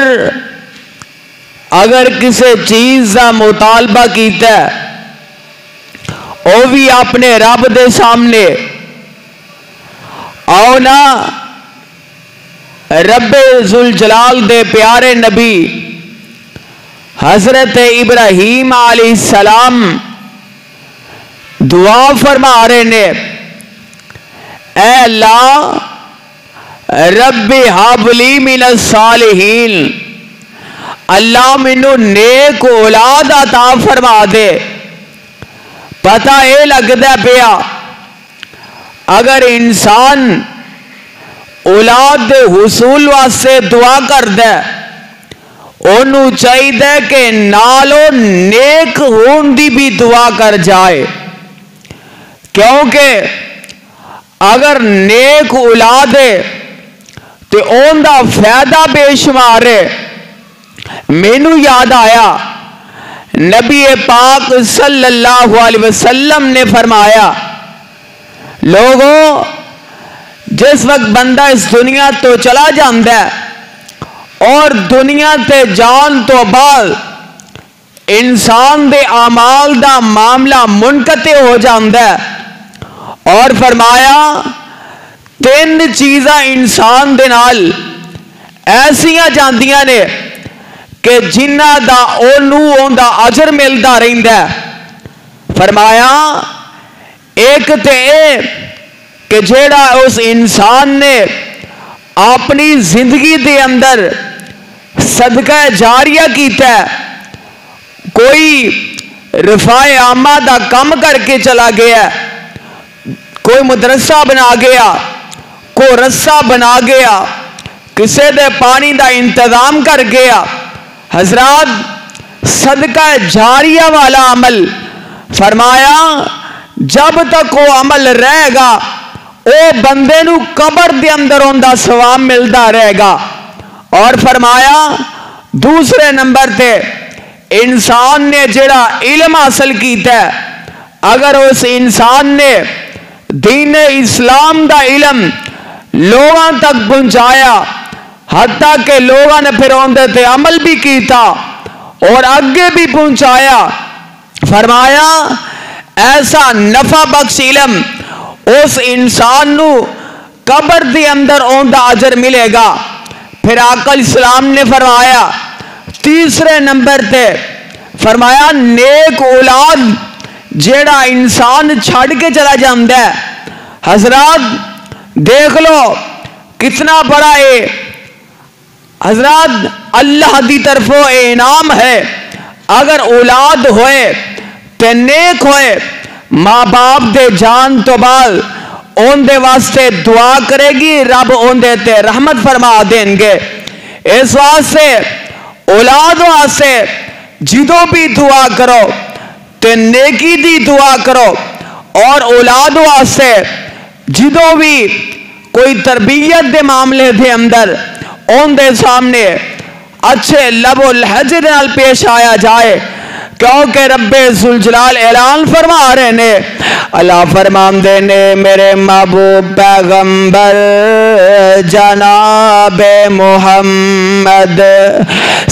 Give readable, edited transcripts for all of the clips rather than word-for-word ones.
اندر اگر کسی چیز کا مطالبہ کیتا ہے وہ بھی اپنے رب دے سامنے آؤ نا رب ذوالجلال دے پیارے نبی حضرت ابراہیم علیہ السلام دعا فرما رہے نے، اے اللہ رب ہب لی من الصالحین، اللہ مینوں نیک اولاد عطا فرما دے۔ پتہ یہ لگتا پیا اگر انسان اولاد دے حصول واسطے دعا کردا ہے انہوں چاہیے کہ نالو نیک ہون دی بھی دعا کر جائے، کیونکہ اگر نیک اولاد ہے تو ان دا فائدہ بے شمار ہے۔ مینوں یاد آیا نبی پاک صلی اللہ علیہ وسلم نے فرمایا، لوگوں جس وقت بندہ اس دنیا تو چلا جاندہ ہے اور دنیا تے جان تو بعد انسان دے اعمال دا معاملہ منقطع ہو جاندہ ہے، اور فرمایا تین چیزاں انسان دے نال ایسیاں جاندیاں نے کہ جنہ دا اون دا اجر ملدا رہندا ہے۔ فرمایا ایک تے اے کہ جیڑا اس انسان نے اپنی زندگی دے اندر صدقہ جاریہ کیتا ہے، کوئی رفاع عامہ دا کم کر کے چلا گیا، کوئی مدرسہ بنا گیا، کوئی رسہ بنا گیا، کسی دے پانی دا انتظام کر گیا۔ حضرات صدقہ جاریہ والا عمل فرمایا جب تک وہ عمل رہے گا او بندے نو قبر دے اندر اوندا ثواب ملدا رہے گا۔ اور فرمایا دوسرے نمبر تے انسان نے جڑا علم حاصل کیتا ہے، اگر اس انسان نے دین اسلام دا علم لوگاں تک پہنچایا، حتیٰ کہ لوگاں نے پھر اوندے تے عمل بھی کیتا اور آگے بھی پہنچایا، فرمایا ایسا نفع بخش علم اس انسان نو قبر دے اندر اوندا اجر ملے گا۔ پھر آقا اسلام نے فرمایا تیسرے نمبر تے فرمایا نیک اولاد جیڑا انسان چھڑ کے چلا جاندہ ہے۔ حضرات دیکھ لو کتنا بڑا ہے، حضرات اللہ دی طرفوں انعام ہے۔ اگر اولاد ہوئے تے نیک ہوئے، ماں باپ دے جان تو بعد ان دے واسطے دعا کرے گی، رب ان دے تے رحمت فرما دیں گے۔ اس واسطے اولاد واسطے جدوں بھی دعا کرو تے نیکی دی دعا کرو، اور اولاد واسطے جدوں بھی کوئی تربیت دے معاملے دے اندر ان دے سامنے اچھے لب و لہجے نال پیش آیا جائے، کیونکہ رب ذوالجلال اعلان فرما رہے نے، اللہ فرمان دے نے میرے محبوب پیغمبر جناب محمد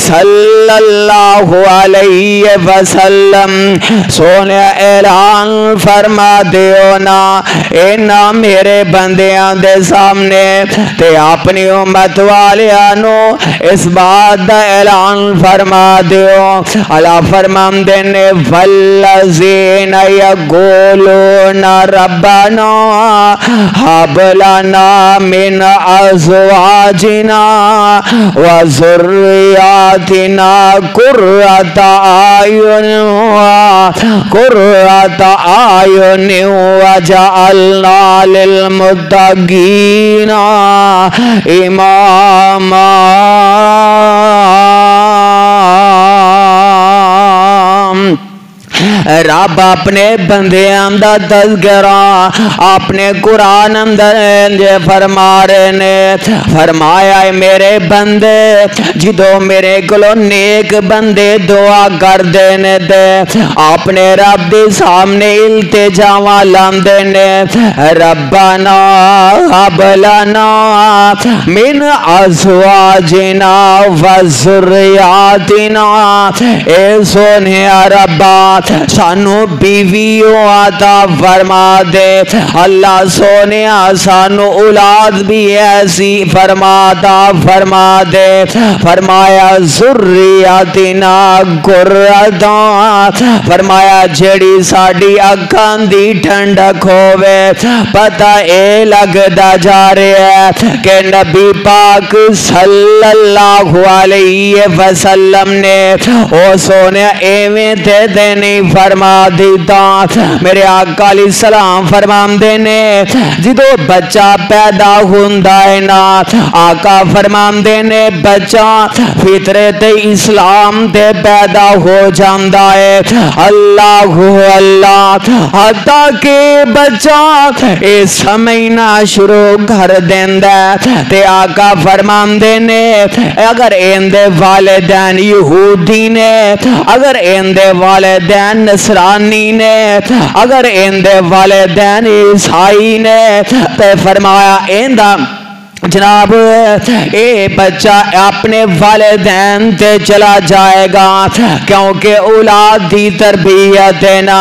صلی اللہ علیہ وسلم سونے اعلان فرما دیو نا اینا میرے بندیاں دے سامنے تے اپنی امت والیانو اس بات دا اعلان فرما دیو۔ اللہ فرمان دینے والذین یقولون ربنا ہب لنا من ازواجنا وذریاتنا قرۃ اعین وجعلنا للمتقین اماما۔ रब अपने बंदियां दा तज़किरा अपने कुरान अंदर फरमा रहे ने। फरमाया मेरे बंदे जिदों मेरे कोलों नेक बंदे दुआ करदे ने ते अपने रब दे सामने इल्तिजावा लांदे ने, रब्बाना हब लना मिन अज़वाजिना व ज़ुर्रियातिना, ए सोने रब्बा सानू बीवियों अता फरमा दे। अल्लाह सोने सानू औलाद भी ऐसी फरमाता फरमा दे। फरमाया ज़ुर्रियातिना गुर्रता, फरमाया जेड़ी साडी अखां दी ठंडक होवे। पता ए लगदा जा रहा है कि नबी पाक सल्लल्लाहु अलैहि वसल्लम ने ओ सोने एवें ते नहीं फरमा दिता। मेरे आका अलैहि सलाम फरमांदे ने जिदों बच्चा पैदा हुंदा है ना, आका फरमांदे ने बच्चा फितरत इस्लाम ते पैदा हो जाता है। अल्लाह अल्लाह हता के बच्चा ये समझना शुरू कर देंदा ते आका फरमांदे ने अगर इनदे वालिदैन यहूदी ने, अगर इनदे वालिदैन नसरानी ने, अगर इनदे वालिदैन ईसाई ने, ते फरमाया इंदा जनाब ए बच्चा अपने वालिदैन ते चला जाएगा, क्योंकि औलाद दी तरबियत है ना।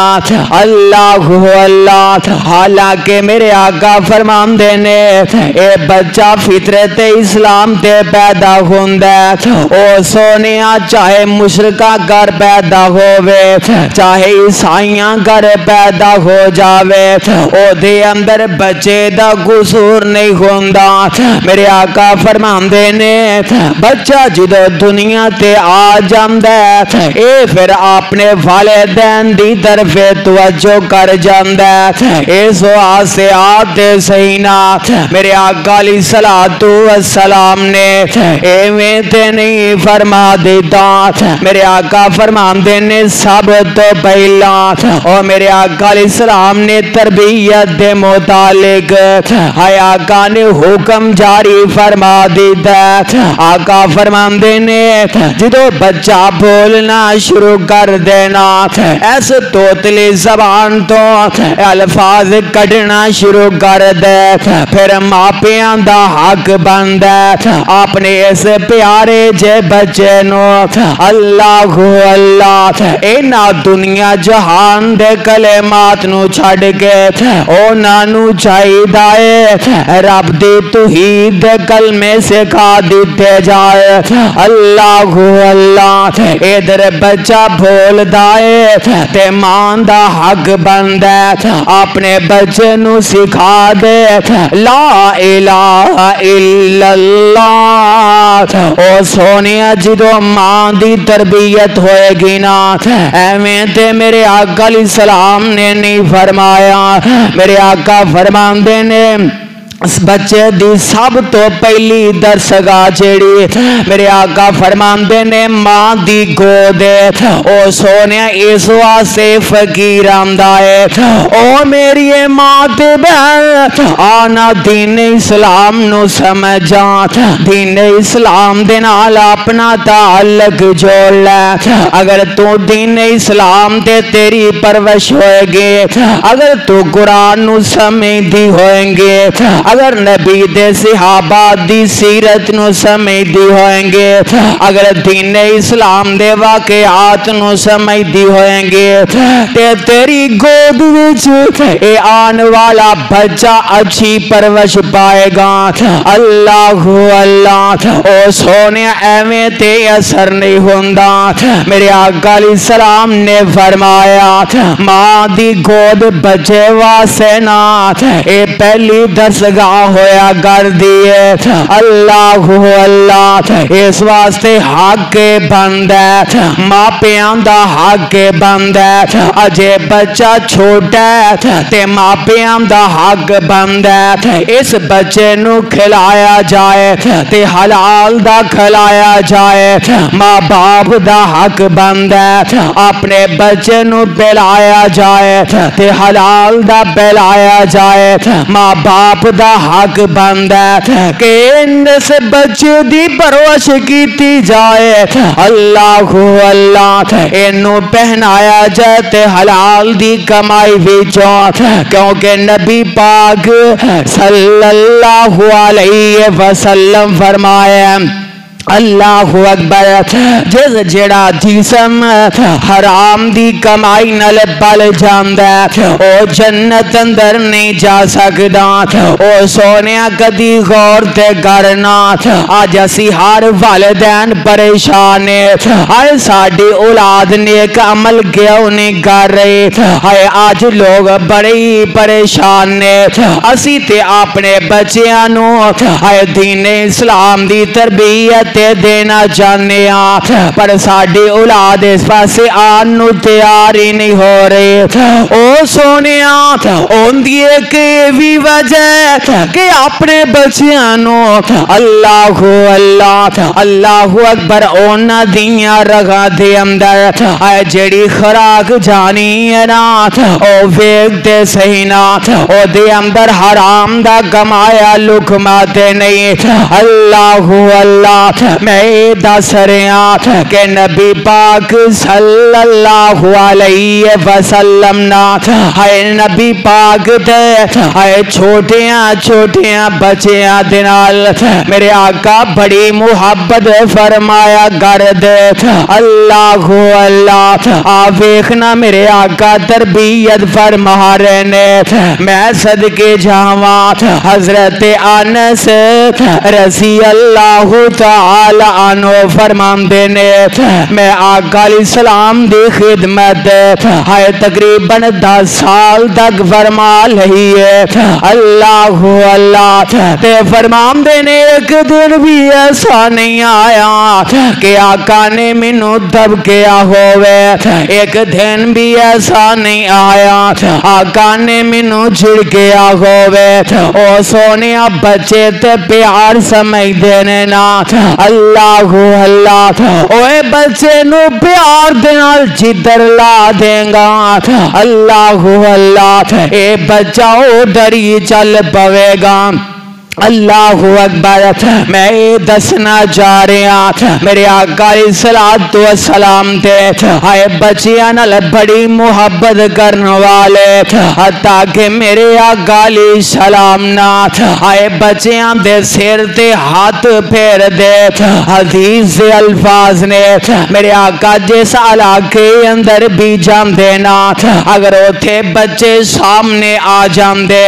अल्लाह अल्लाह, हालांकि मेरे आका फरमांदे ने ए बच्चा फितरत इस्लाम ते पैदा हुंदा ओ सोनिया, चाहे मुशरिका घर पैदा होवे चाहे ईसाइयां घर पैदा हो जावे, ओदे अंदर बच्चे दा कसूर नहीं हुंदा। मेरे आका फरमांदे ने बच्चा जदों दुनिया ते आ जांदा है ए फिर अपने वालिदैन दी तरफ तवज्जो कर जांदा है। इस वास्ते आते सही ना मेरे आका अलैहिस्सलातु वस्सलाम ने एवें ते नहीं फरमा दिता। मेरे आका फरमांदे ने सब तो पहला और मेरे आका अलैहिस्सलाम ने तरबियत दे मुतालिक हाय आका ने हुक्म जारी फरमा दिता। आका फरमांदे ने जदों बच्चा बोलना शुरू कर देना, ऐस तोतली जबान तो अल्फाज कढ़ना शुरू कर दे, फिर मापियां दा हक बनदा अपने इस प्यारे जे बच्चे नो अल्लाह अल्लाह इना दुनिया जहान दे कलेमात नु छड़ के ओना नु चाहिदा है रब दी तौहीद कलमे सिखा दिते जाए। अल्लाह अल्लाह इधर बच्चा बोलदा है ते मां दा हक बनदा अपने बच्चे नु सिखा दे ला इलाहा इल्लल्लाह। ओ सोनिया जदों मां दी तरबियत होएगी ना एवें ते मेरे आका अलैहिस्सलाम ने नहीं फरमाया। मेरे आका फरमांदे ने इस बच्चे दी सब तो पहली दरसगाह जेड़ी मेरे आका फरमांदे ने मां दी गोद ओ सोने इस वास्ते फकीर आंदा है ओ मेरी मां ते बहन आना दीन इस्लाम नु समझा, दीन इस्लाम दे नाल अपना ताल्लुक जोड़ ले। अगर तू दीन इस्लाम ते तेरी परवरिश होएगी, अगर तू कुरान नु समझदी होएगी, अगर नबी दे सहाबा दी सीरत नु समझदी होएंगे, अगर दीन इस्लाम दे वाकयात नु समझदी होएंगे ते तेरी गोद विच ए आने वाला बच्चा अच्छी परवरिश पाएगा। अल्लाह अल्लाह ओ सोने एवें ते असर नहीं हुंदा। मेरे आका अलैहिस्सलाम ने फरमाया मां दी गोद बच्चे वास्ते ना ए पहली दरसगाह لگا ہویا کر دیے اللہ اللہ اس واسطے حق بند ہے ماپیاں دا حق بند ہے اجے بچہ چھوٹا ہے تے ماپیاں دا حق بند ہے اس بچے نو کھلایا جائے تے حلال دا کھلایا جائے ماں باپ دا حق بند ہے اپنے بچے نو پلایا جائے تے حلال دا پلایا جائے ماں باپ دا حق بند ہے کہ اس بچے دی پرورش کیتی جائے اللہ اللہ اینو پہنایا جائے تے حلال دی کمائی وچوں کیونکہ نبی پاک صلی اللہ علیہ وسلم فرمایا اللہ اکبر جس جڑا جسم حرام دی کمائی نال پل جاندا او جنت اندر نہیں جا سکدا او سونیا کدی غور تے کرنا اج اسی ہر والدین پریشان ہر ساڈی اولاد نیک عمل کیوں نہیں کر رہے ہائے آج لوگ بڑی پریشان نے اسی تے اپنے بچیاں نو ہائے دین اسلام دی تربیت دینا چاہنے ہیں پر ساڑی اولاد اس پاسے آنو تیار ہی نہیں ہو رہے او سونیا ان دی ایک بھی وجہ کہ اپنے بچیانو اللہ اللہ اللہ اکبر اونا دیاں رگا دے اندر آئے جڑی خراک جانی ہے نا او ویگ دے صحیح نا او دے اندر حرام دا کمایا لکماتے نہیں اللہ اللہ میں دس رہا کہ نبی پاک صلی اللہ علیہ وسلم نا ہائے نبی پاک تے ہائے چھوٹیاں بچیاں دنال میرے آقا بڑی محبت فرمایا کرد اللہ اللہ آویخنا میرے آقا تربیت فرما رہے نے میں صدقے جاواں حضرت انس رضی اللہ تعالی عنہ فرماندے نے میں آقا علیہ السلام دی خدمت ہائے تقریباً 10 سال تک فرما لہی ہے اللہ اللہ تے فرماندے نے ایک دن بھی ایسا نہیں آیا کہ آقا نے منو دب کیا ہوئے ایک دن بھی ایسا نہیں آیا آقا نے منو جھڑ کیا ہوئے او سونیا بچے تے پیار سمجھ دینے نا اللہ اللہ اوے بچے نو پیار دینال جدر لا دیں گا اللہ اللہ اے بچہ او ڈری چل پوے گا اللہ اکبر میں دسنا چاہ رہا میرے آقا علیہ السلام تے ہائے بچیاں نال بڑی محبت کرنے والے حتیٰ کہ میرے آقا علیہ السلام نا ہائے بچیاں دے سر تے ہاتھ پھیر دے حدیث دے الفاظ نے میرے آقا جس علاقے اندر بھی جان دینا اگر اوتھے بچے سامنے آ جان دے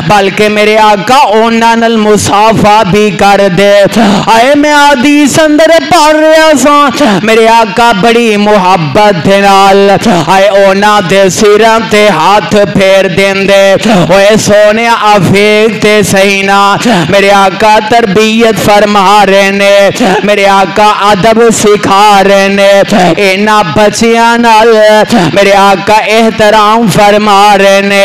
بلکہ میرے آقا اونا نال مسافہ بھی کر دے آئے میں حدیث اندر پڑھ رہا سا میرے آقا بڑی محبت دینال آئے اونا دے سیران تے ہاتھ پھیر دین دے اوے سونے آفیق تے سہینا میرے آقا تربیت فرما رہنے میرے آقا عدب سکھا رہنے اینا بچیاں نال میرے آقا احترام فرما رہنے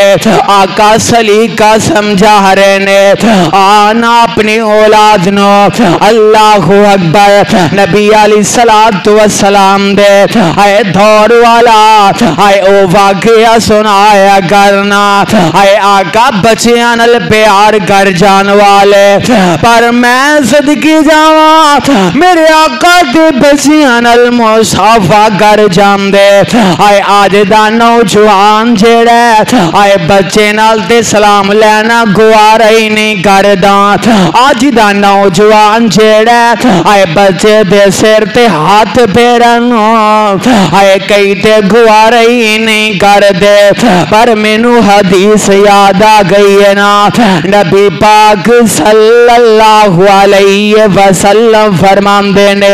آقا سلیقہ سمجھا رہنے آنا اپنی اولاد نو اللہ اکبر نبی علیہ السلام دے آئے دور والا آئے او واقعہ سنایا کرنا آئے آقا بچیاں نال پیار کر جان والے پر میں صدقی جاواں میرے آقا دے بچیاں نال مصافہ کر جان دے آئے آج دا نوجوان جڑے آئے بچے نال تے سلام لینا گوارا ہی نہیں کردا अज दा नौजवान जेड़ा आए बच्चे दे सिर ते हाथ फेरन आए कई ते गुआरे ही नहीं कर दे पर मैनू हदीस याद आ गई है ना नबी पाक सल्लल्लाहु अलैहि वसल्लम फरमाते ने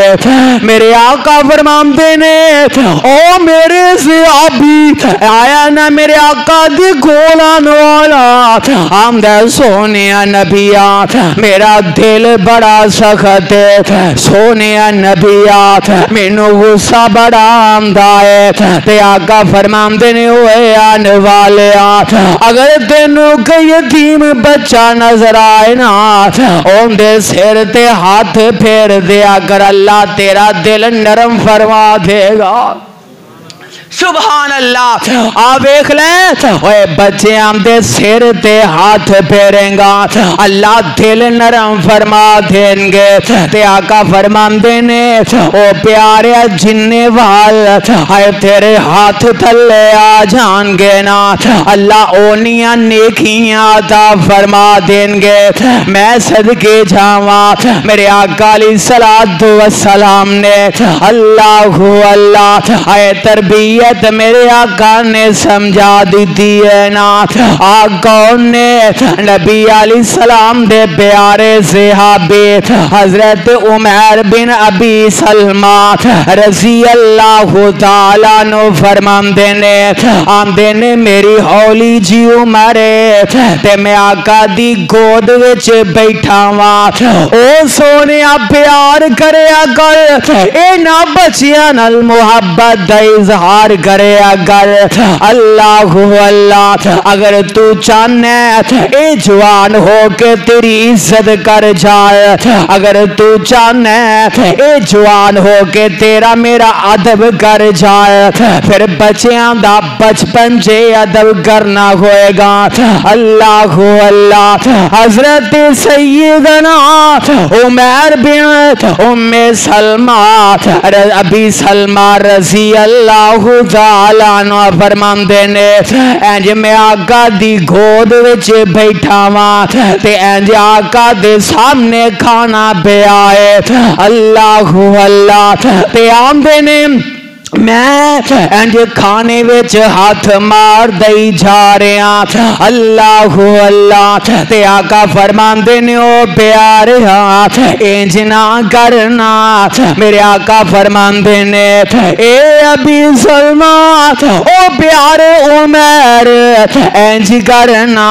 मेरे आका फरमाते ने ओ मेरे सहाबी आया ना मेरे आका दी गोलान वाला आमदा सोने नबिया मेरा दिल बड़ा सख्त है सोने नबिया मैनू गुस्सा बड़ा आंदा है ते आका फरमाते ने ओए आने वाले अगर तेनू कोई यतीम बच्चा नजर आए ना उनके सिर ते हाथ फेर दिया कर अल्लाह तेरा दिल नरम फरमा देगा सुभान अल्लाह आ वेख ले ओए बच्चे आमदे सिर ते हाथ फेरेंगा अल्लाह दिल नरम फरमा देंगे ते आका फरमाते ने ओ प्यारे जिन्ने वाल हाय तेरे हाथ थले आ जाएंगे ना अल्लाह ओनियां नेकियां अता फरमा देंगे मैं सदके जावा मेरे आका अलैहिस्सलातु वस्सलाम ने अल्लाहु अल्लाह हाय तरबियत मेरे आका ने समझा दी है ना आका ने नबी अलैहिस्सलाम दे प्यारे सहाबे हजरत उमर बिन अबी सलमा रजी अल्लाह तआला नो फरमाते ने आंदे ने मेरी हौली जी उमर ते मैं आका दी गोद विच बैठा वा ओ सोने प्यार करया कर ए ना बच्चियां नाल मुहब्बत दा इजहार करे अगर अल्लाह अल्लाह अगर तू चाहना ए जवान हो के तेरी इज्जत कर जाए अगर तू चाहना ए जवान हो के तेरा मेरा अदब कर जाए फिर बच्चियां दा बचपन जे अदब करना होएगा अल्लाह अल्लाह हजरत सैयदना उमर बिन उम्मे सलमा अबी सलमा रजी अल्लाह फरमाते ने इंज मैं आका दी गोद विच बैठा वा ते इंज आका दे सामने खाना पिया है अल्लाह अल्लाह ते आंदे ने मैं इंज खाने विच हाथ मार दई जा रहा अल्लाह अल्लाह ते आका फरमाते ने ओ प्यारे इंज ना करना मेरे आका फरमाते ने ए अबी सलमा ओ प्यारे उमर इंज करना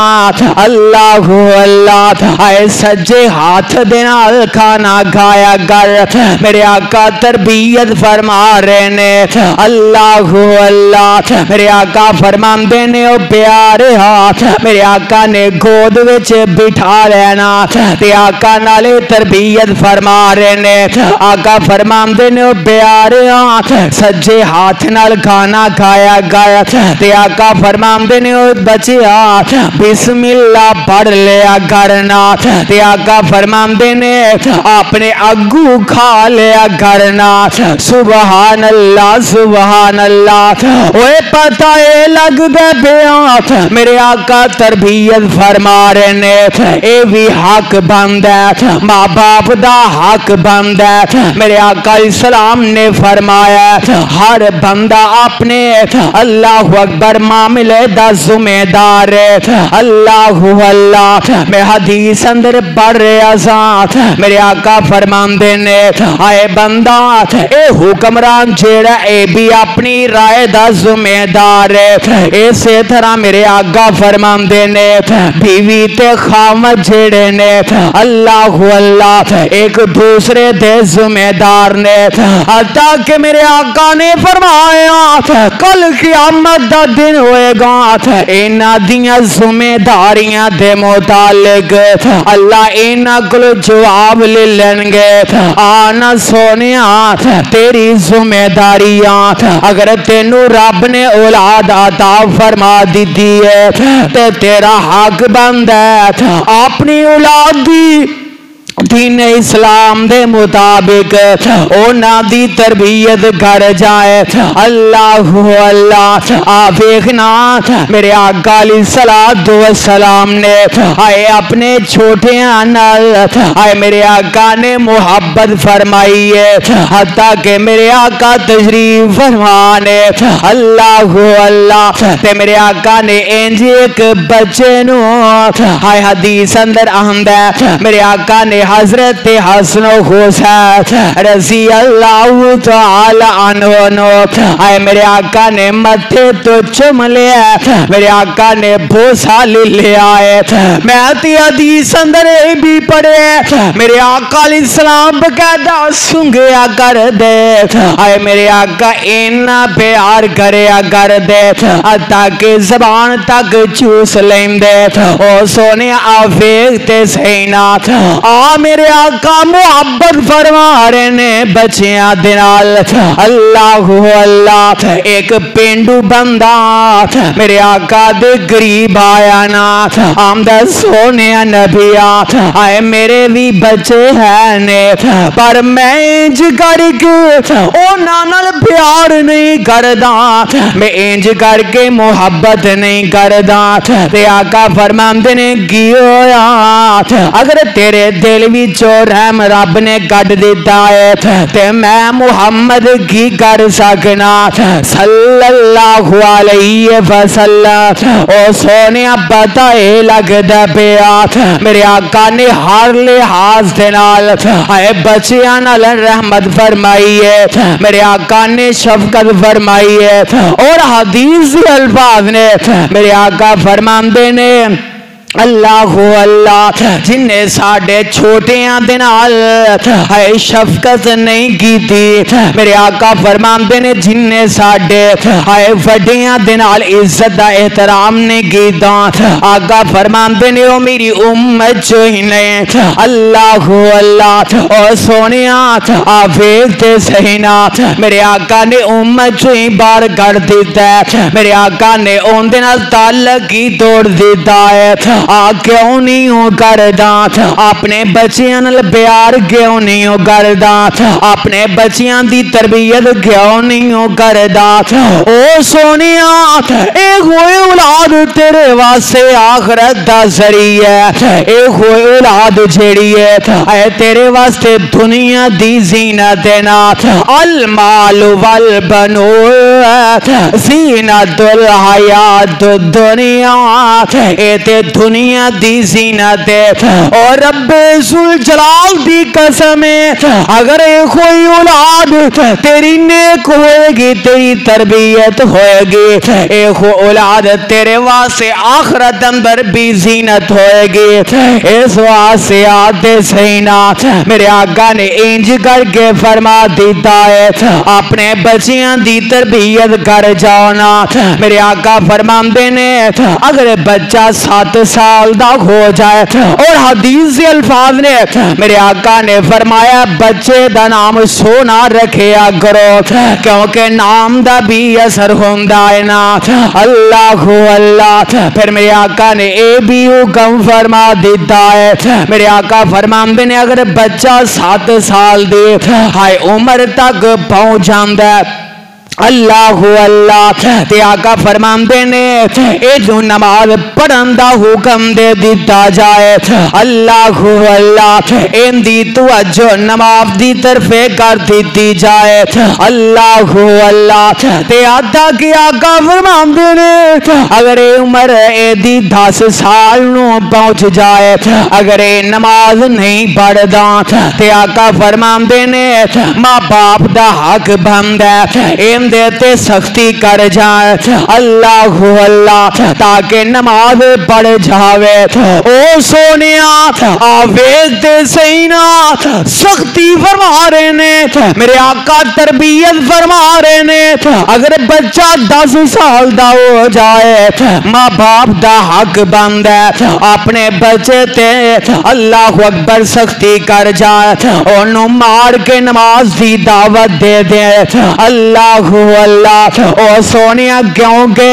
अल्लाह अल्लाह आए सज्जे हाथ दे नाल खाना खाया कर मेरे आका तरबियत फरमा रहे ने अल्लाह अल्लाह मेरे आका फरमाते ने ओ प्यारे हाथ मेरे आका ने गोद विच बिठा लेना ते आका नाले तरबियत फरमा रहे ने आका फरमाते ने ओ प्यारे हाथ सज्जे हाथ नाल खाना खाया गया ते आका फरमाते ने ओ बच्चिया बिस्मिल्लाह पढ़ लिया करना ते आका फरमाते ने अपने अगू खा लिया करना सुभान अल्लाह सुभान अल्लाह ओए पता है लगदा पिया मेरे आका तरबियत फरमा रहे ने ए भी हक बनदा है मां बाप दा हक बनदा है मेरे आका इस्लाम ने फरमाया हर बंदा अपने अल्लाह अकबर मामले दा जिम्मेदार है अल्लाह अल्लाह मैं हदीस अंदर पढ़ रहा सा मेरे आका फरमाते ने आए बंदा ए हुक्मरान जेड़ा ए भी अपनी राय दा जिम्मेदार है इसे तरह मेरे आका फरमाते ने बीवी ते खामद जेड़े ने अल्लाह अल्लाह एक दूसरे दे जिम्मेदार ने हत्ता कि मेरे आका ने फरमाया कल क़यामत दा दिन होएगा इन्हां दियां जिम्मेदारियां दे मुतालिक अल्लाह इन्हां कोल जवाब ले लेंगे आना सोनिया तेरी जिम्मेदारियां अगर तेनू रब ने औलाद अता फरमा दी है ते तेरा हक बनदा है अपनी औलाद दी دین اسلام دے مطابق اونا دی تربیت کر جائے. اللہ اللہ آپ دیکھنا میرے آقا علیہ الصلوۃ والسلام نے آئے اپنے چھوٹے نال آئے میرے آقا نے محبت فرمائی ہے حتیٰ کہ میرے آقا تشریف فرمانے اللہ اللہ تے میرے آقا نے انج ایک بچے نو آئے حدیث اندر آمد ہے میرے آقا نے حضرت حسن و حسین رضی اللہ تعالی عنہ آئے میرے آقا نے متھے تو چم لیا میرے آقا نے بوسا لے لیا ہے. میں تی حدیث اندر بھی پڑھے میرے آقا علیہ السلام بقیدہ سنگیا کر دے آئے میرے آقا اینا پیار کریا کر دے تاکہ زبان تک چوس لیں دے او سونے آفیقتے سینا آ میرے آقا محبت فرما رہے نے بچیاں دنال. اللہ اللہ ایک پینڈو بندہ میرے آقا دے گریب آیا نا آمدہ سونے نبیا آئے میرے بھی بچے ہیں نے پر میں انج کر کے او نانل پیار نہیں کردا میں انج کر کے محبت نہیں کردا. تے آقا فرماندے نے کی ہویا اگر تیرے دل وچوں رحم رب نے کٹ دیتا ہے تے میں محمد کی کر سکنا صلی اللہ علیہ وسلم. او سونیا پتہ لگدا پیا میرے آقا نے ہر لحاظ دے نال اے بچیاں نال رحمت فرمائی ہے میرے آقا نے شفقت فرمائی ہے اور حدیث الفاظ نے میرے آقا فرماندے نے اللہ اللہ جن نے ساڑھے چھوٹیاں دنال ہے شفقت نہیں کی تھی میرے آقا فرماندے نے جن نے ساڑھے ہے وڈیاں دنال عزت احترام نہیں کی تا آقا فرماندے نے او میری امت جو ہی نہیں اللہ اللہ اور سونیاں آفیقتے سہینا میرے آقا نے امت جو ہی بار کر دیتا ہے میرے آقا نے ان دنال تعلق کی توڑ دیتا ہے کیوں نہیں ہو کردا اپنے بچیاں نال پیار کیوں نہیں ہو کردا اپنے بچیاں دی تربیت کیوں نہیں ہو کردا. او سونیا اے ہوئے اولاد تیرے واسطے آخرت دا ذریعہ ہے اے ہوئے اولاد جیڑی ہے اے تیرے واسطے دنیا دی زینت نا المال والبنون زینت الحیات الدنیا اے تے دنیا دی زینت اور رب ذوالجلال دی قسم اگر کوئی اولاد تیری نیک ہوئے گی تیری تربیت ہوئے گی ایک اولاد تیرے واسطے آخرت اندر بھی زینت ہوئے گی. اس واسطے آتے سینا میرے آقا نے انج کر کے فرما دیتا ہے اپنے بچیاں دی تربیت کر جانا. میرے آقا فرماندے نے اگر بچہ 7 سال دا ہو جائے اور حدیث سے الفاظ نے میرے آقا نے فرمایا بچے دا نام سونا رکھیا کرو کیونکہ نام دا بھی اثر ہوندا ہے نا. اللہ اللہ پھر میرے آقا نے اے بھی حکم فرما دیتا ہے میرے آقا فرماندے نے اگر بچہ 7 سال دے ہائے عمر تک پہنچ جاندا ہے اللہ اللہ تے آقا فرماندے نے اے جو نماز پڑھن دا حکم دے دیتا جائے اللہ اللہ ان دی توجہ نماز دی طرف کر دیتی جائے اللہ اللہ تے آتا کہ آقا فرماندے نے اگر اے عمر اے دی 10 سال نو پہنچ جائے اگر اے نماز نہیں پڑھدا تے آقا فرماندے نے ماں باپ دا حق بندا ہے دیتے سختی کر جائے اللہ اللہ تاکہ نماز پڑھ جاوے. او سونیا آویزتے سینا سختی فرما رہے نے میرے آقا تربیت فرما رہے نے اگر بچہ 10 سال دا ہو جائے ماں باپ دا حق بند ہے اپنے بچے تے اللہ اکبر سختی کر جائے انہوں مار کے نماز دی دعوت دے دے اللہ अल्लाह ओ सोनिया क्योंकि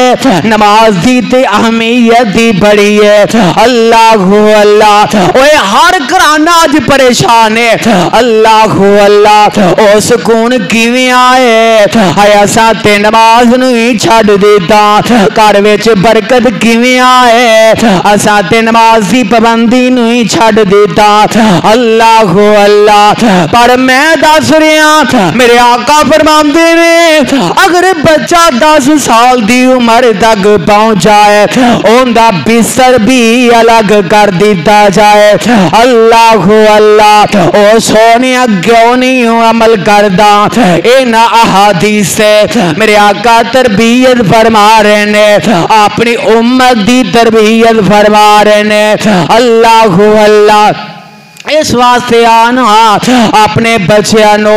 नमाज दी ते अहमियत दी बड़ी है अल्लाह अल्लाह ओए हर घराना अज परेशान है अल्लाह अल्लाह ओ सुकून किवें आए हाय असां ते नमाज नूं ही छड्ड दित्ता घर विच बरकत किवें आए असां ते नमाज दी पाबंदी नूं ही छड्ड दित्ता अल्लाह अल्लाह पर मैं दस रहा मेरे आका फरमांदे ने अगर बच्चा 10 साल दी उम्र तक पहुंच जाए उनका बिस्तर भी अलग कर दिता जाए अल्लाह अल्लाह ओ सोने क्यों नहीं अमल करदा इन्ह अहादीस से मेरे आका तरबियत फरमा रहे ने अपनी उम्मत दी तरबियत फरमा रहे ने अल्लाह अल्लाह इस वास्ते आना अपने बच्चों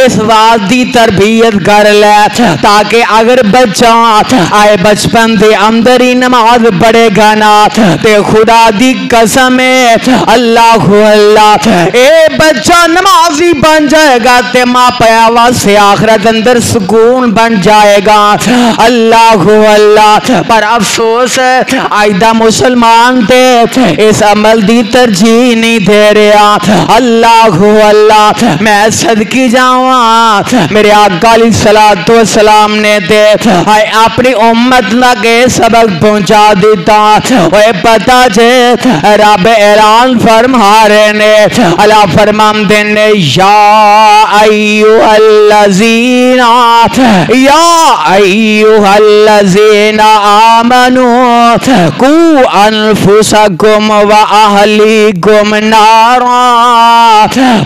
इस बात की तरबियत कर ले ताकि अगर बच्चा आए बचपन के अंदर ही नमाज पढ़ेगा ना ते खुदा दी कसम है अल्लाह अल्लाह ए बच्चा नमाजी बन जाएगा ते मां पिया वास्ते आखिरत अंदर सुकून बन जाएगा अल्लाह अल्लाह पर अफसोस आज दा मुसलमान ते इस अमल की तरजीह नहीं दे रहे अल्लाह अल्लाह मैं सदकी जावा मेरे आका अलैहिस्सलातु वस्सलाम ने ते अपनी उम्मत तक सबक पहुंचा दिता ओए पता जे रब ऐलान फरमा रहे ने अल्लाह फरमांदे ने या अय्युहल्लज़ीना आमनू कू अनफुसकुम व अहलीकुम नारा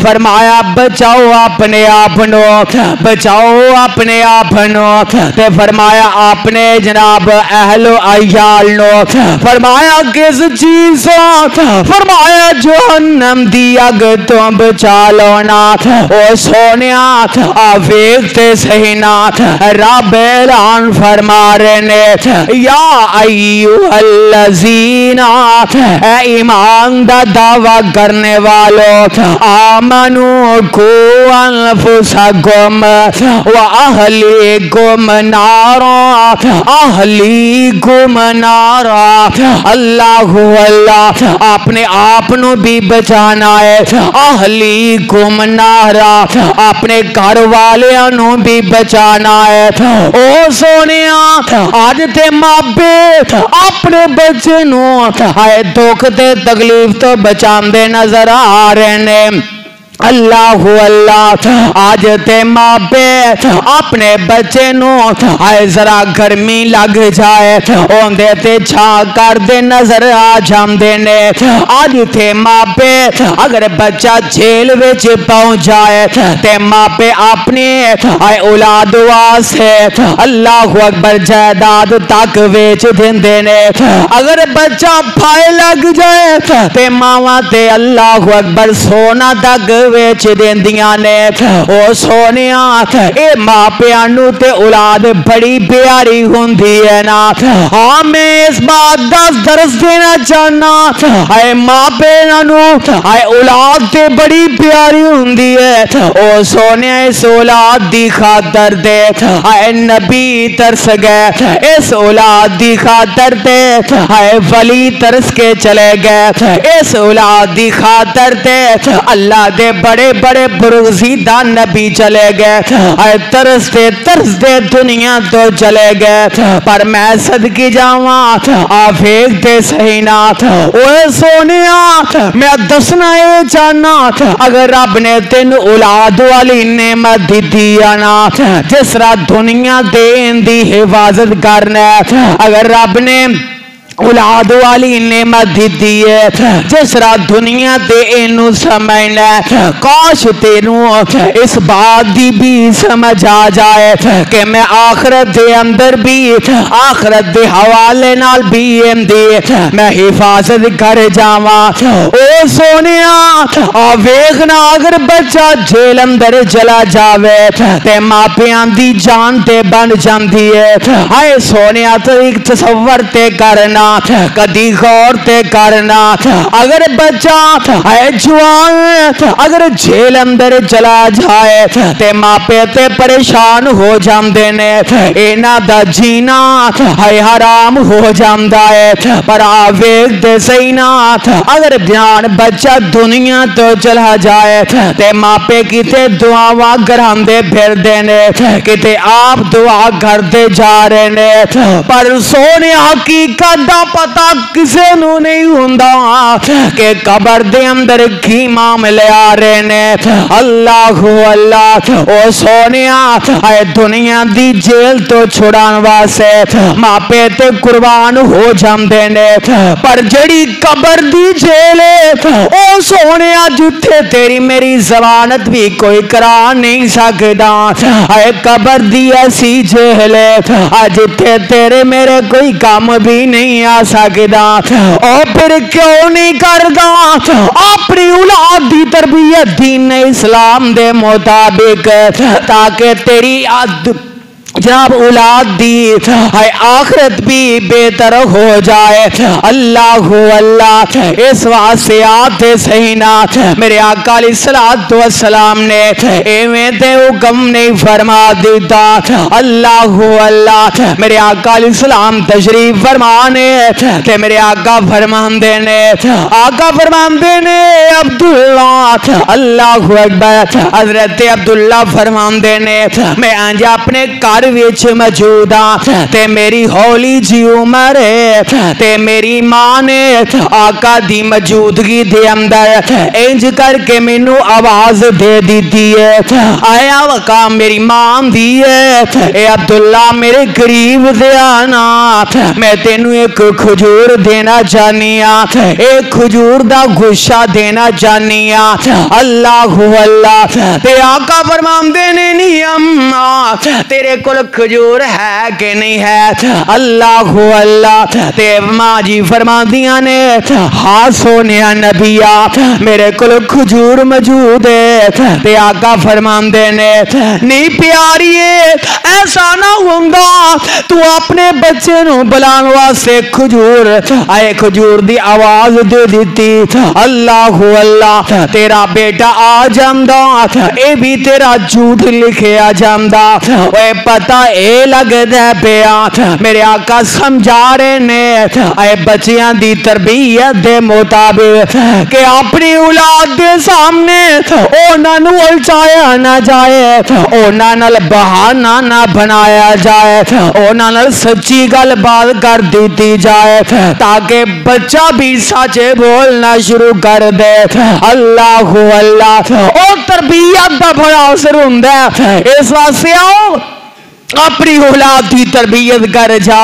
फरमाया बचाओ अपने आप नो बचाओ अपने आप नो ते फरमाया अपने जनाब अहलो अयाल नो फरमाया किस चीज फरमाया जहन्नम दी अग तो बचा लो ना ओ सोनिया वेखते सही ना रब ऐलान फरमा रहे ने या अय्युहल्लज़ीना ईमान दा दावा करने वालों आमनू को अनफुसकुम व अहलीकुम नारा अहलीकुम नारा अल्लाह अल्लाह अपने आप नू भी बचाना है अहलीकुम नारा अपने घर वालियां नू भी बचाना है ओ सोनिया आज ते मापे अपने बच्चे नू हाय दुख ते तकलीफ तो बचांदे नजर आ रहे ने अल्लाह अल्लाह आज ते मापे अपने बच्चे नू आए जरा गर्मी लग जाए ओंदे ते छा करदे नजर आ जांदे ने आज ते मापे अगर बच्चा जेल विच पहुंच जाए ते मापे अपने आए औलाद वास्ते अल्लाह अकबर जायदाद तक बेच देंदे ने अगर बच्चा फाए लग जाए ते मावा ते अल्लाह अकबर सोना तक वेच देंदियां ने ओ सोनिया ए मापियां नू ते औलाद बड़ी प्यारी हुंदी है ना हां मैं इस बात दा दर्स देना चाहना हाय मापे नू हाय औलाद ते बड़ी प्यारी हुंदी है ओ सोनिया इस औलाद दी खातर दे हाय नबी तरस गए इस औलाद दी खातर ते हाय वली तरस के चले गए इस औलाद दी खातर ते अल्लाह दे बड़े बड़े बुजुर्गीदा नबी चले गए तरसते दुनिया तो चले गए पर मैं सदकी जावा आप देखते सही ना ओए सोनिया मैं दसना ये चाहना अगर रब ने तेन औलाद वाली नेमत दी ना जिस तरह दुनिया देन दी हिफाजत करना अगर रब ने औलाद वाली नेमत दी है जिस तरह दुनिया ते इनू समझना काश तेनू इस बात की भी समझ आ जाए कि मैं आखरत के अंदर भी आखरत के हवाले नाल भी मैं हिफाजत कर जावा ओ सोनिया वेखना अगर बच्चा जेल अंदर चला जावे ते मापियां दी जान ते बन जाती है हाय सोनिया तो एक तसव्वुर ते करना کرنا کدی غور تے کرنا اگر بچہ ہے جوان اگر جیل اندر چلا جائے تے ماپے تے پریشان ہو جاندے نے اینا دا جینا ہے حرام ہو جاندا ہے پر آویگ دے سینا اگر جان بچہ دنیا تو چلا جائے تے ماپے کتے دعاواں گراندے پھر دینے کتے آپ دعا کردے جا رہے نے پر سونے حقیقت دا پتہ کسے نو نہیں ہوندا کہ قبر دے اندر کی معاملے آ رہے نے اللہ اللہ او سونیا اے دنیا دی جیل تو چھڑان واسطے ماپے تے قربان ہو جاندے نے پر جڑی قبر دی جیل او سونیا جتھے تیری میری ضمانت بھی کوئی کرا نہیں سکدا اے قبر دی ایسی جیل جتھے تیرے میرے کوئی کام بھی نہیں آ سکدا او پھر کیوں نہیں کردا اپنی اولاد دی تربیت دین اسلام دے مطابق تاکہ تیری جناب اولاد دی ہے آخرت بھی بہتر ہو جائے اللہ اللہ اس واسطے آتے سہینا میرے آقا علیہ الصلوۃ والسلام نے ایویں تے حکم نہیں فرما دیتا اللہ اللہ میرے آقا علیہ السلام تشریف فرمانے تے میرے آقا فرماندے نے عبداللہ اللہ اکبر حضرت عبداللہ فرماندے نے میں آنجا اپنے کار وچ موجود ہاں تے میری ہولی جی عمر تے میری ماں نے آقا دی موجودگی دے اندر انج کر کے مینوں آواز دے دیتی ہے آیا وقا میری ماں دی ہے اے عبداللہ میرے قریب دے آنا میں تینوں ایک کھجور دینا چاہنی ہاں ایک کھجور دا گوشہ دینا چاہنی ہاں اللہ اللہ تے آقا فرماندے نے نہیں اماں تیرے کو کھجور ہے کہ نہیں ہے اللہ اللہ تے ماں جی فرما دیا نے ہاں سونیا نبیا میرے کو کھجور موجود ہے تے آقا فرماندے نے نہیں پیاریے ایسا نہ ہوندا تو اپنے بچے نو بلان واسطے کھجور آئے کھجور دی آواز دے دیتی اللہ اللہ تیرا بیٹا آ جاندا اے بھی تیرا جھوٹ لکھیا جاندا اے پتہ اے لگدا پیا میرے آقا سمجھا رہے نے اے بچیاں دی تربیت دے مطابق کہ اپنی اولاد دے سامنے اونا نو الچایا نہ جائے اونا نال بہانہ نہ بنایا جائے اونا نال سچی گل بات کر دیتی جائے تاکہ بچہ بھی سچ بولنا شروع کر دے اللہ اللہ اور تربیت دا بڑا اثر ہوندا ہے اس واسطے آؤ اپنی اولاد کی تربیت کر جا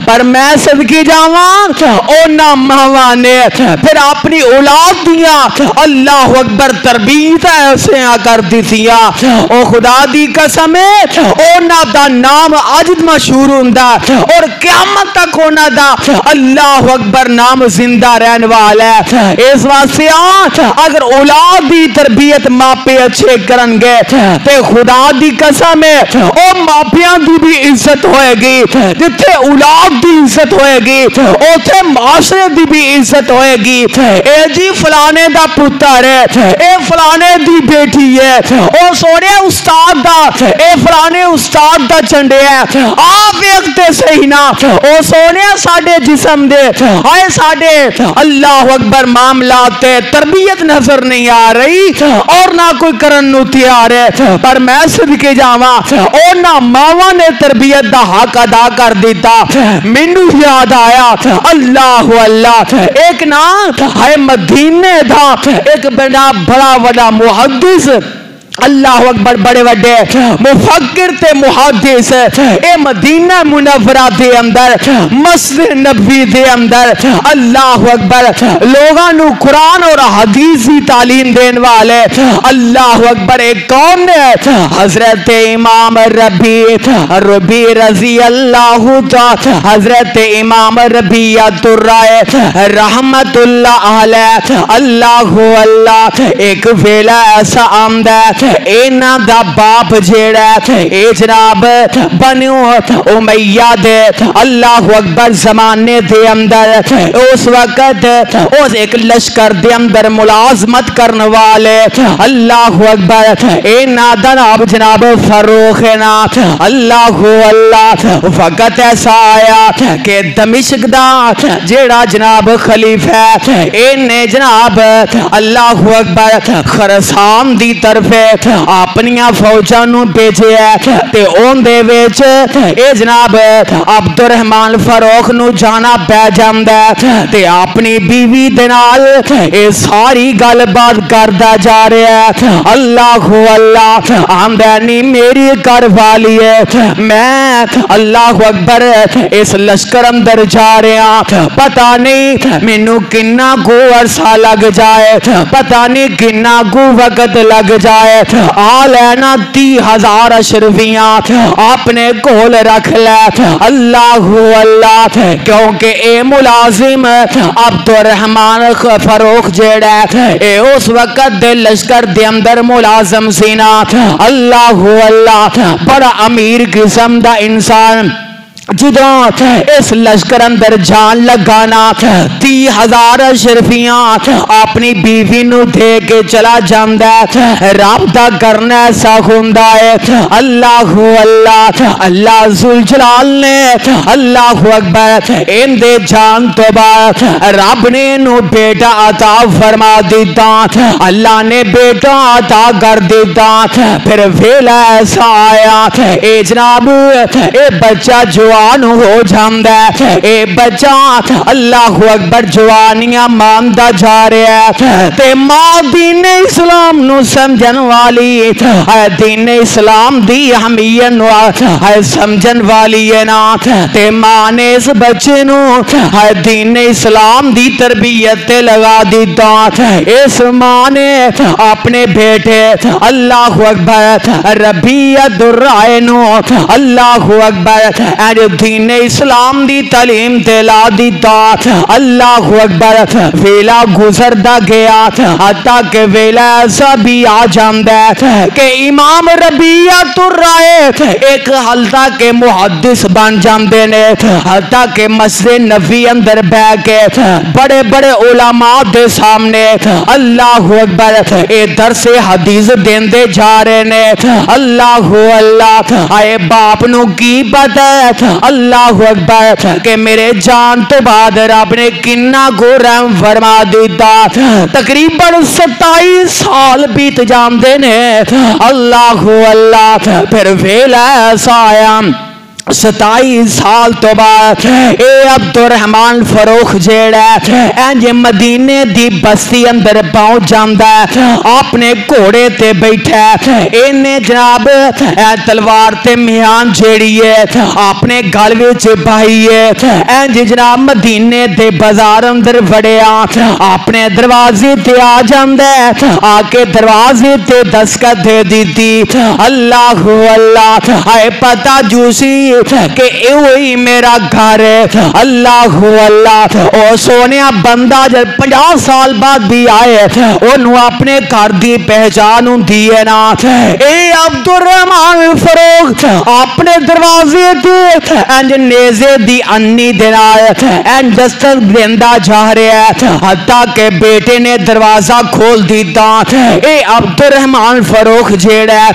پر میں صدقے جاواں اونا ماواں نے پھر اپنی اولاد دیا اللہ اکبر تربیت ایسے کر دیتیا او خدا دی قسم ہے اونا دا نام اج مشہور ہوندا اور قیامت تک اونا دا اللہ اکبر نام زندہ رہن والا ہے اس واسطے اگر اولاد دی تربیت ماپے اچھے کرن گے تے خدا دی قسم ہے او ماپیاں دی بھی عزت ہوئے گی جتھے اولاد دی عزت ہوئے گی اوتھے معاشرے دی بھی عزت ہوئے گی اے جی فلانے دا پتر ہے اے فلانے دی بیٹی ہے او سونے استاد دا اے فلانے استاد دا چنڈے ہے آپ ویکھتے صحیح نا او سونے ساڈے جسم دے آئے ساڈے اللہ اکبر معاملات تربیت نظر نہیں آ رہی اور نہ کوئی کرن نو تیار ہے پر میں صدقے جاواں اور نہ ماواں نے تربیت دا حق ادا کر دیتا مینوں یاد آیا اللہ اللہ ایک نا ہے مدینے دا ایک بڑا بڑا محدث اللہ اکبر بڑے وڈے مفکر تے محدث اے مدینہ منورہ دے اندر مسجد نبوی دے اندر اللہ اکبر لوگاں نو قرآن اور حدیث کی تعلیم دین والے اللہ اکبر ایک کون ہے حضرت امام ربی رضی اللہ تعالی حضرت امام ربیعۃ الرائے رحمت اللہ علیہ اللہ اللہ ایک ویلا ایسا آمدہ इन्हां दा बाप जेड़ा ए जनाब बनु उमैया दे अल्लाह अकबर जमाने दे अंदर उस वक्त उस एक लश्कर दे अंदर मुलाजमत करने वाले अल्लाह अकबर इन्हां दा नाम जनाब फरूख है ना। अल्लाह अल्लाह वक्त ऐसा आया कि दमिश्क दा जेड़ा जनाब खलीफा इन्हें जनाब अल्लाह अकबर खरसान दी तरफे अपनियां फौजां नूं भेजिया ते उहदे विच ए जनाब अब्दुर्रहमान फरूख नूं जाना पै जांदा ते अपनी बीवी दे नाल ए सारी गलबात करदा जा रहा है। अल्लाह अल्लाह आंदा नी मेरी घर वाली है मैं अल्लाह अकबर इस लश्कर अंदर जा रहा पता नहीं मैनू किन्ना को अरसा लग जाए पता नहीं किन्ना को वक्त लग जाए आ लेना 30,000 अशरफियां अपने कोल रख ले। अल्लाह अल्लाह क्योंकि ए मुलाजिम अब्दुर्रहमान फरूख जेड़ा ए उस वक्त दे लश्कर दे अंदर मुलाजिम सी ना। अल्लाह अल्लाह बड़ा अमीर किस्म दा इंसान जदों इस लश्कर अंदर जान लगाना 30,000 अशरफियां अपनी बीवी नू दे के चला जांदा रब दा करना ऐसा हुंदा है। अल्लाह अल्लाह अल्लाह जुल जलाल ने अल्लाह अकबर इंदे जान तो बाद रब ने नू बेटा अता फरमा दिता अल्लाह ने बेटा अता कर दिता। फिर वेला ऐसा आया ए जनाब ए बच्चा जवान हो जांदा ए बच्चा अल्लाह अकबर जवानियां मानदा जा रहा है ते मां दीन इस्लाम नु समझन वाली दीन इस्लाम दी अहमियत नु समझन वाली है ना ते मां ने इस बच्चे नु दीन इस्लाम दी तरबियत ते लगा दिता। इस मां ने अपने बेटे अल्लाह अकबर रबिया दुर्राए नु अल्लाह अकबर दीन इस्लाम दी तालीम ते ला दिता। अल्लाह अकबर वेला गुजरदा गया हत्ता के वेला ऐसा भी आ जांदा कि इमाम रबिया तुर्राए एक हल्का के मुहद्दिस बन जांदे ने हत्ता के मस्जिद नबी अंदर बैठ के बड़े बड़े उलमा दे सामने अल्लाह अकबर ए दरस हदीस देंदे जा रहे ने। अल्लाह अल्लाह आए बाप नू की पता अल्लाह अकबर के मेरे जान तो बाद रब ने किन्ना को रहम फरमा दिता। तकरीबन 27 साल बीत जाते ने। अल्लाह अल्लाह फिर वेला ऐसा आया 27 साल तो बाद ए अब्दुर्रहमान फरूख जेड़ा इंज मदीने दी बस्ती अंदर पहुंच जांदा अपने घोड़े ते बैठा इन्हें जनाब तलवार ते म्यान जेड़ी है अपने गल विच पाई है इंज जनाब मदीने दे बाजार अंदर वड़िया अपने दरवाजे ते आ जांदा आके दरवाजे ते दस्तखत दे दी। अल्लाह अल्लाह आए पता जूसी कि वही मेरा घर है। अल्लाह अल्लाह ओ सोने बंदा जब 50 साल बाद भी आए ओनू अपने घर की पहचान होंदी है ना। ए अब्दुर्रहमान फरूख अपने दरवाजे ते इंज नेज़े दी अन्नी दे नाल इंज दस्तक देंदा जा रहा है हत्ता के बेटे ने दरवाजा खोल दिता। ए अब्दुर्रहमान फरूख जेड़ा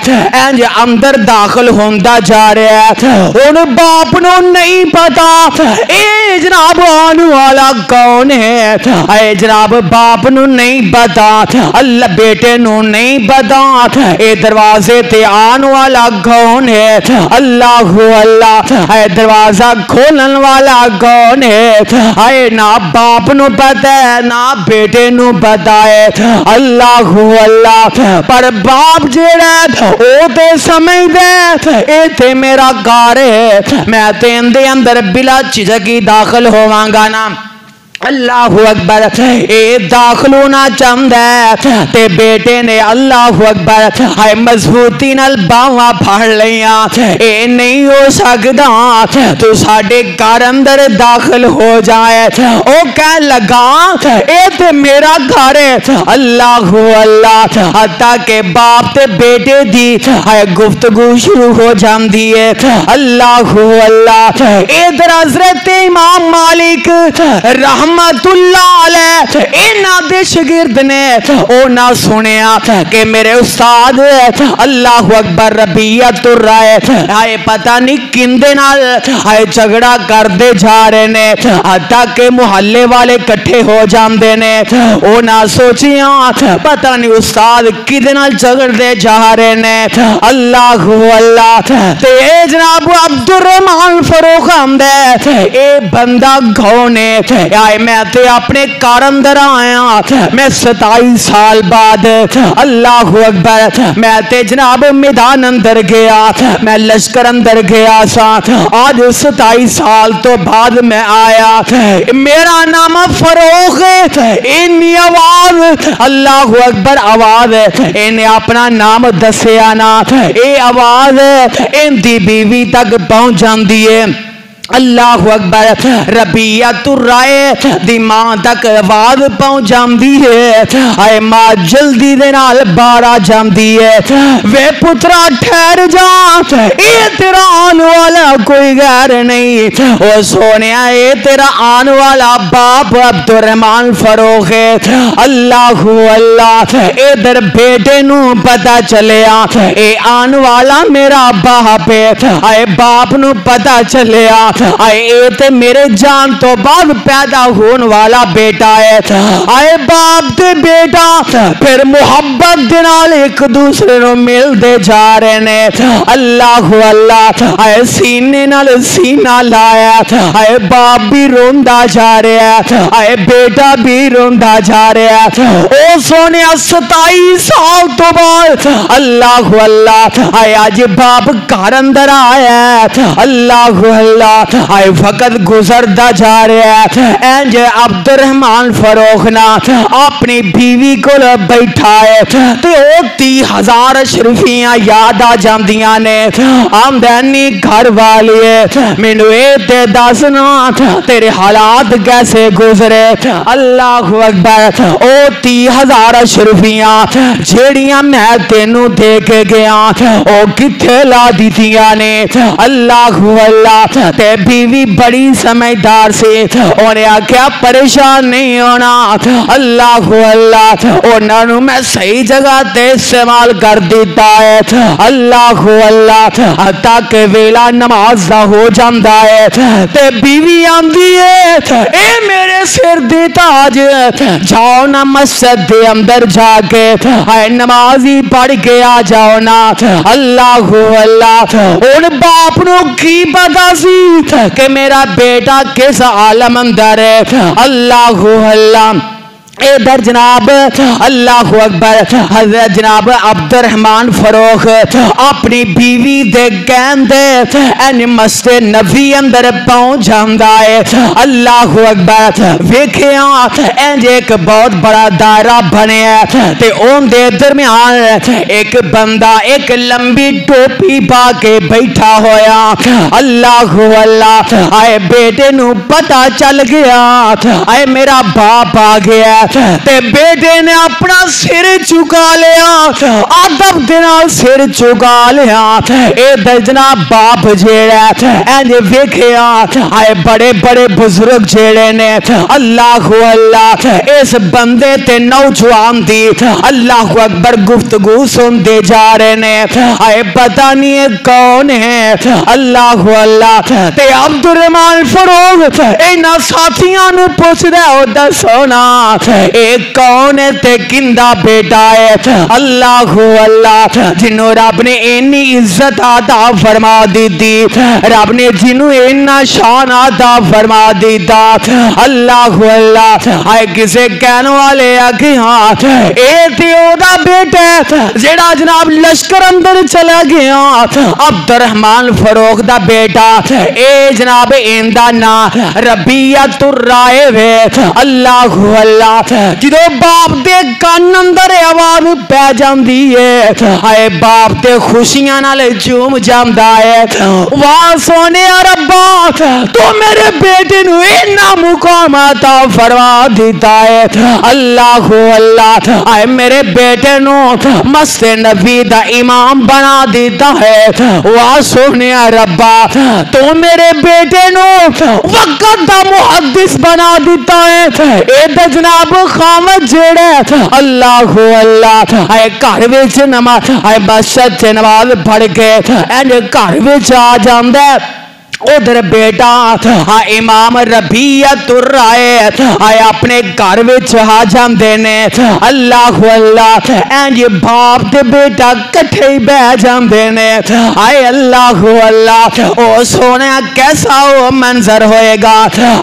इंज अंदर दाखिल होंदा जा रहा है उन बाप नो नहीं पता ए जनाब आने वाला कौन है। ए जनाब बाप नो नहीं पता अल्लाह बेटे नो नहीं पता ए दरवाजे ते आने वाला कौन है। अल्लाह अल्लाह ए दरवाजा खोलन वाला कौन है। आए ना बाप नो पता है ना बेटे नो पता है। अल्लाह अल्लाह पर बाप जेड़ा ओ ते समझदा ए ते मेरा घर है मैं ते इंदे अंदर बिला झिझक ही दाखिल होवांगा ना। अल्लाह अकबर ए दाखल होना चाहता है ते बेटे ने अल्लाह अकबर हाय मजबूती नाल बावां फड़ लिया ए नहीं हो सकदा तू साडे घर अंदर दाखल हो जाए। ओ कह लगा ए ते मेरा घर है। अल्लाह अल्लाह हत्ता के बाप ते बेटे दी हाय गुफ्तगू शुरू हो जाती है। अल्लाह अल्लाह इधर हजरत इमाम मालिक रहमतुल्लाह अलैह इन्हां दे शागिर्द ने ओ ना सुनिया कि मेरे उस्ताद अल्लाह अकबर रबियतुर राय आए पता नहीं किंदे नाल आए झगड़ा करते जा रहे ने हत्ता के मुहल्ले वाले इकट्ठे हो जाते ने। ओ ना सोचिया पता नहीं उस्ताद किदे नाल झगड़ते जा रहे ने। अल्लाह अल्लाह ते जनाब अब्दुर रहमान फरूख आंदा ए बंदा कौन है आए मैं ते अपने घर अंदर आया मैं 27 साल बाद। अल्लाह अकबर मैं ते जनाब मैदान अंदर गया मैं लश्कर अंदर गया सा आज 27 साल तो बाद मैं आया मेरा नाम फरूख है। इन्नी आवाज अल्लाह अकबर आवाज इन्हें अपना नाम दसिया ना ये आवाज इनकी बीवी तक पहुंच जाती है। अल्लाह अकबर रबियतुर राय दी मां तक आवाज पहुंच जाती है। आए मां जल्दी दे नाल बाहर आ जाती है वे पुत्रा ठहर जा ये तेरा आने वाला कोई गैर नहीं। ओ सोनिया ये तेरा आने वाला बाप अब्दुर रहमान फरूख है। अल्लाह अल्लाह इधर बेटे नू पता चलिया ये आने वाला मेरा बाप है। आए बाप नू पता चलिया आए ते मेरे जान तो बाद पैदा होने वाला बेटा है। आए बाप ते बेटा फिर मुहब्बत दे नाल एक दूसरे नु मिलते जा रहे ने। अल्लाह अल्लाह आए सीने नाल सीना लाया आए बाप भी रोंदा जा रहा है आए बेटा भी रोंदा जा रहा है। ओ सोने 27 साल तो बाद अल्लाह अल्लाह आए आज बाप घर अंदर आया। अल्लाह अल्लाह आए वक्त गुजरता जा रहा है इंज अब्दुर रहमान फरूख ना अपनी बीवी को बैठा है तो 30,000 अशरफियां याद आ जांदियां ने। आमदनी घर वाली है मैनू ये ते दसना तेरे हालात कैसे गुजरे। अल्लाह अकबर ओ 30,000 अशरफियां जेड़ियां मैं तेनू दे के गया ओ किथे ला दीतियां ने। अल्लाह अल्लाह ते बीवी बड़ी समझदार से उन्हें आख्या परेशान नहीं होना। अल्लाह अल्लाह उन्होंने मैं सही जगह ते इस्तेमाल कर दिता है। अल्लाह अल्लाह तक वेला नमाज का हो जाता है ते बीवी आंदी है ए मेरे सिर दी ताज जाओ ना मस्जिद के अंदर जाके नमाज ही पढ़ के आ जाओ ना। अल्लाह अल्लाह उन बाप नू की पता सी कि मेरा बेटा किस आलम अंदर है। अल्लाह अल्लाह इधर जनाब अल्लाह अकबर हजरत जनाब अब्दुर रहमान फरूख अपनी बीवी दे कहंदे एन मस्जिद नबी अंदर पहुंच जांदा है। अल्लाह अकबर वेखिया इंज एक बहुत बड़ा दायरा बनया ते उनदे दरमियान एक बंदा एक लंबी टोपी पा के बैठा होया। अल्लाह अल्लाह आए बेटे नू पता चल गया आए मेरा बाप आ गया ते बेटे ने अपना सिर चुका लिया अदब दे नाल सिर चुका लिया। इधर जनाब बाप जेड़ा इंज वेखिया आए बड़े बड़े बुजुर्ग जेड़े ने अल्लाह अल्लाह इस बंदे ते नौजवान दी अल्लाह अकबर गुफ्तगू सुनते जा रहे ने आए पता नहीं है कौन है। अल्लाह अल्लाह ते अब्दुर रहमान फरूख इन्हां साथियां नू पुछदा ओ दसो ना اے کون ہے تے کندا بیٹا ہے؟ اللہ اللہ جنہوں رب نے اینی عزت عطا فرما دیتی، رب نے جنہوں اینا شان عطا فرما دیتا، اللہ اللہ آئے کسے کہنے والے کہ ہاں اے تے او دا بیٹا ہے جیڑا جناب لشکر اندر چلا گیا، عبد الرحمن فاروق دا بیٹا، اے جناب ایندا نا ربیعت الرائے وے، اللہ اللہ جدو باپ دے کان اندر آواز پہ جاندی ہے، آئے باپ دے خوشیاں نال چوم جاندا ہے، واہ سونے ربا تو میرے بیٹے نو اینا مقام عطا فرما دیتا ہے، اللہ اللہ آئے میرے بیٹے نو مسجد نبی دا امام بنا دیتا ہے، واہ سونے ربا تو میرے بیٹے نو وقت دا محدث بنا دیتا ہے، اے دا جناب خامد جیڑے اللہ اللہ آئے گھر وچ نماز آئے مسجد چ نماز پڑھ کے اینج گھر وچ آ جاندا ہے، ادھر بیٹا امام ربیعت الرائے آئے اپنے گھر وچ آ جاندے نے، اللہ اللہ اینج باپ تے بیٹا کٹھے ہی بہ جاندے نے، آئے اللہ اللہ او سونے کیسا وہ منظر ہوئے گا،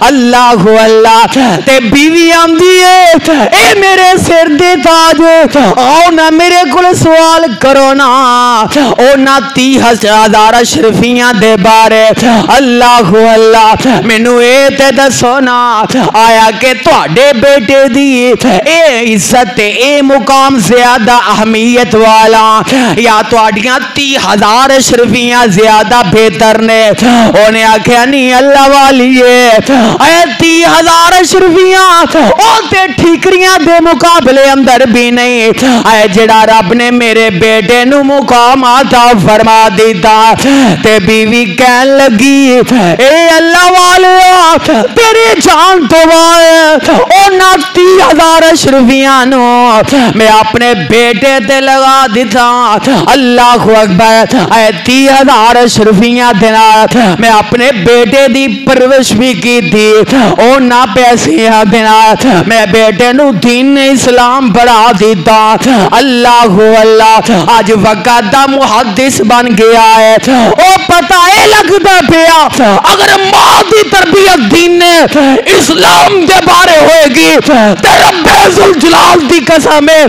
اللہ اللہ تے بیوی آندی ہے اے میرے سر دے تاج آؤ نہ میرے کل سوال کرو نا، او نہ 30,000 اشرفیاں دے بارے، اللہ اللہ مینوں اے تے دسو نا آیا کہ تواڈے بیٹے دی اے عزت اے مقام زیادہ اہمیت والا یا تواڈیاں 30,000 اشرفیاں زیادہ بہتر نے؟ انہیں آکھیا نہیں اللہ والیے اے 30,000 اشرفیاں او تے ٹھیکریاں دے مقابلے اندر بھی نہیں، اے جڑا رب نے میرے بیٹے نو مقام عطا فرما دیتا، تے بیوی کہن لگی اے اللہ والے تیری جان تو وائے او نا 30,000 اشرفیاں نو میں اپنے بیٹے تے لگا دیتا، اللہ اکبر اے 30,000 اشرفیاں دینا میں اپنے بیٹے دی پرورش بھی کی تھی، او نا پیسیاں دینا میں بیٹے نو دین اسلام پڑھا دیتا، اللہ اللہ آج وقت دا محدث بن گیا ہے، او پتہ اے لگتا پیا اگر ماں دی تربیت دین اسلام دے بارے ہوئے گی تے رب ذوالجلال دی قسم ہے